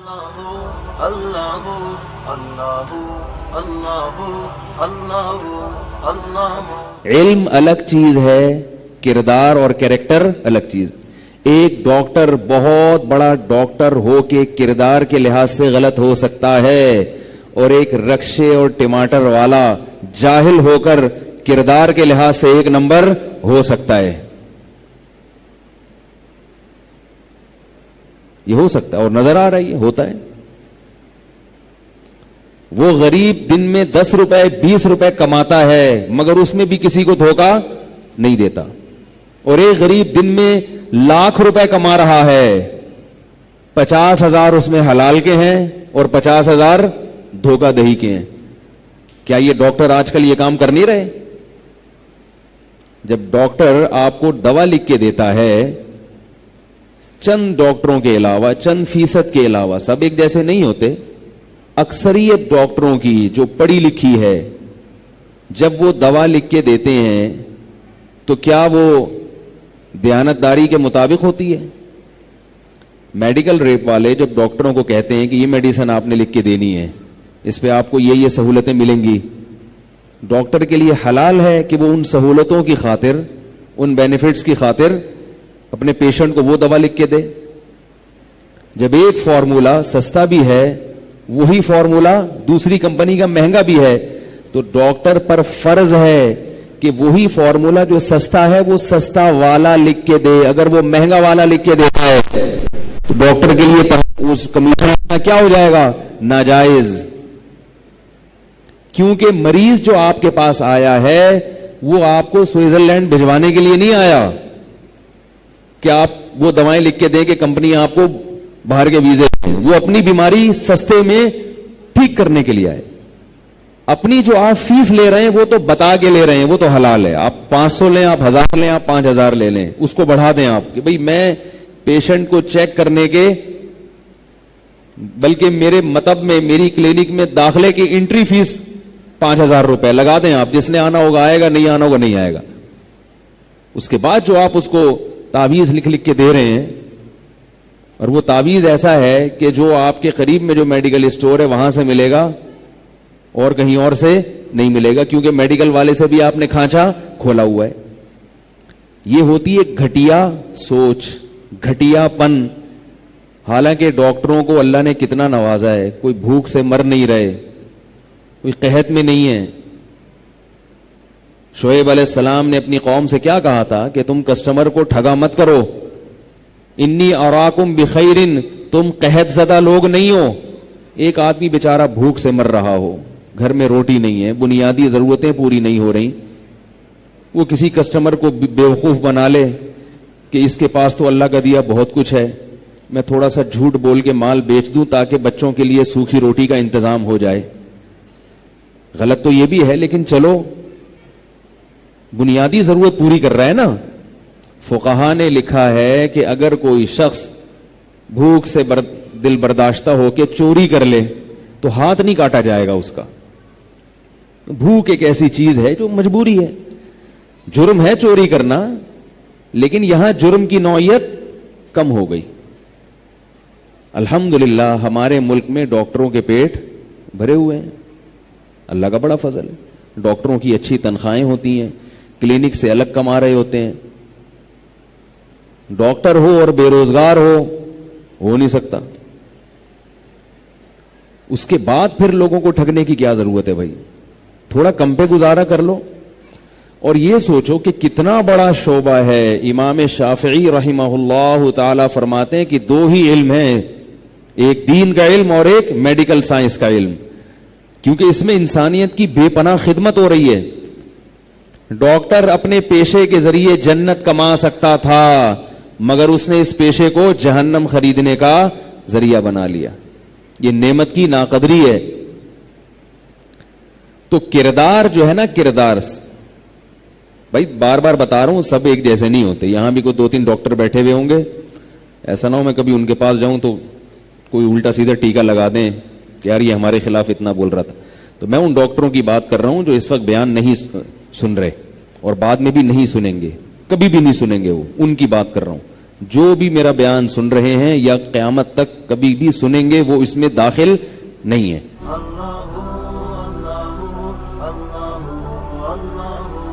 اللہ اللہ اللہ اللہ اللہ۔ علم الگ چیز ہے، کردار اور کیریکٹر الگ چیز۔ ایک ڈاکٹر بہت بڑا ڈاکٹر ہو کے کردار کے لحاظ سے غلط ہو سکتا ہے، اور ایک رکشے اور ٹماٹر والا جاہل ہو کر کردار کے لحاظ سے ایک نمبر ہو سکتا ہے۔ یہ ہو سکتا ہے اور نظر آ رہی ہے، ہوتا ہے۔ وہ غریب دن میں 10 روپے 20 روپے کماتا ہے مگر اس میں بھی کسی کو دھوکہ نہیں دیتا، اور ایک غریب دن میں لاکھ روپے کما رہا ہے، 50,000 اس میں حلال کے ہیں اور 50,000 دھوکہ دہی کے ہیں۔ کیا یہ ڈاکٹر آج کل یہ کام کر نہیں رہے؟ جب ڈاکٹر آپ کو دوا لکھ کے دیتا ہے، چند ڈاکٹروں کے علاوہ، چند فیصد کے علاوہ، سب ایک جیسے نہیں ہوتے، اکثریت ڈاکٹروں کی جو پڑھی لکھی ہے، جب وہ دوا لکھ کے دیتے ہیں تو کیا وہ دیانتداری کے مطابق ہوتی ہے؟ میڈیکل ریپ والے جب ڈاکٹروں کو کہتے ہیں کہ یہ میڈیسن آپ نے لکھ کے دینی ہے، اس پہ آپ کو یہ سہولتیں ملیں گی، ڈاکٹر کے لیے حلال ہے کہ وہ ان سہولتوں کی خاطر، ان بینیفٹس کی خاطر اپنے پیشنٹ کو وہ دوا لکھ کے دے؟ جب ایک فارمولا سستا بھی ہے، وہی فارمولا دوسری کمپنی کا مہنگا بھی ہے، تو ڈاکٹر پر فرض ہے کہ وہی فارمولا جو سستا ہے وہ سستا والا لکھ کے دے۔ اگر وہ مہنگا والا لکھ کے دیتا ہے تو ڈاکٹر کے لیے اس کمیشن کیا ہو جائے گا؟ ناجائز۔ کیونکہ مریض جو آپ کے پاس آیا ہے وہ آپ کو سوئٹزرلینڈ بھجوانے کے لیے نہیں آیا کہ آپ وہ دوائیں لکھ کے دیں کہ کمپنی آپ کو باہر کے ویزے دیں۔ وہ اپنی بیماری سستے میں ٹھیک کرنے کے لیے آئے۔ اپنی جو آپ فیس لے رہے ہیں وہ تو بتا کے لے رہے ہیں، وہ تو حلال ہے، آپ 500 لیں، آپ 1000 لیں، آپ 5000 لے لیں، اس کو بڑھا دیں آپ کہ بھئی میں پیشنٹ کو چیک کرنے کے، بلکہ میرے مطب میں، میری کلینک میں داخلے کی انٹری فیس 5000 روپے لگا دیں آپ، جس نے آنا ہوگا آئے گا، نہیں آنا ہوگا نہیں آئے گا۔ اس کے بعد جو آپ اس کو تعویذ لکھ لکھ کے دے رہے ہیں، اور وہ تعویذ ایسا ہے کہ جو آپ کے قریب میں جو میڈیکل اسٹور ہے وہاں سے ملے گا اور کہیں اور سے نہیں ملے گا، کیونکہ میڈیکل والے سے بھی آپ نے کھانچا کھولا ہوا ہے۔ یہ ہوتی ہے گھٹیا سوچ، گھٹیا پن۔ حالانکہ ڈاکٹروں کو اللہ نے کتنا نوازا ہے، کوئی بھوک سے مر نہیں رہے، کوئی قحط میں نہیں ہے۔ شعیب علیہ السلام نے اپنی قوم سے کیا کہا تھا کہ تم کسٹمر کو ٹھگا مت کرو، انی اراکم بخیر، تم قحط زدہ لوگ نہیں ہو۔ ایک آدمی بیچارہ بھوک سے مر رہا ہو، گھر میں روٹی نہیں ہے، بنیادی ضرورتیں پوری نہیں ہو رہی، وہ کسی کسٹمر کو بیوقوف بنا لے کہ اس کے پاس تو اللہ کا دیا بہت کچھ ہے، میں تھوڑا سا جھوٹ بول کے مال بیچ دوں تاکہ بچوں کے لیے سوکھی روٹی کا انتظام ہو جائے۔ غلط تو یہ بھی ہے، لیکن چلو بنیادی ضرورت پوری کر رہا ہے نا۔ فقہا نے لکھا ہے کہ اگر کوئی شخص بھوک سے دل برداشتہ ہو کے چوری کر لے تو ہاتھ نہیں کاٹا جائے گا اس کا۔ بھوک ایک ایسی چیز ہے جو مجبوری ہے، جرم ہے چوری کرنا، لیکن یہاں جرم کی نوعیت کم ہو گئی۔ الحمدللہ ہمارے ملک میں ڈاکٹروں کے پیٹ بھرے ہوئے ہیں، اللہ کا بڑا فضل ہے۔ ڈاکٹروں کی اچھی تنخواہیں ہوتی ہیں، کلینک سے الگ کما رہے ہوتے ہیں۔ ڈاکٹر ہو اور بے روزگار ہو نہیں سکتا۔ اس کے بعد پھر لوگوں کو ٹھگنے کی کیا ضرورت ہے بھائی؟ تھوڑا کم پہ گزارا کر لو، اور یہ سوچو کہ کتنا بڑا شعبہ ہے۔ امام شافعی رحمہ اللہ تعالی فرماتے ہیں کہ دو ہی علم ہیں، ایک دین کا علم اور ایک میڈیکل سائنس کا علم، کیونکہ اس میں انسانیت کی بے پناہ خدمت ہو رہی ہے۔ ڈاکٹر اپنے پیشے کے ذریعے جنت کما سکتا تھا، مگر اس نے اس پیشے کو جہنم خریدنے کا ذریعہ بنا لیا۔ یہ نعمت کی ناقدری ہے۔ تو کردار جو ہے نا، کردار بھائی بار بار بتا رہا ہوں، سب ایک جیسے نہیں ہوتے۔ یہاں بھی کوئی 2-3 ڈاکٹر بیٹھے ہوئے ہوں گے، ایسا نہ ہو میں کبھی ان کے پاس جاؤں تو کوئی الٹا سیدھا ٹیکا لگا دیں کہ یار یہ ہمارے خلاف اتنا بول رہا تھا۔ تو میں ان ڈاکٹروں کی بات کر رہا ہوں جو اس وقت بیان نہیں سن رہے اور بعد میں بھی نہیں سنیں گے، کبھی بھی نہیں سنیں گے، وہ ان کی بات کر رہا ہوں۔ جو بھی میرا بیان سن رہے ہیں یا قیامت تک کبھی بھی سنیں گے وہ اس میں داخل نہیں ہے. اللہ اللہ اللہ اللہ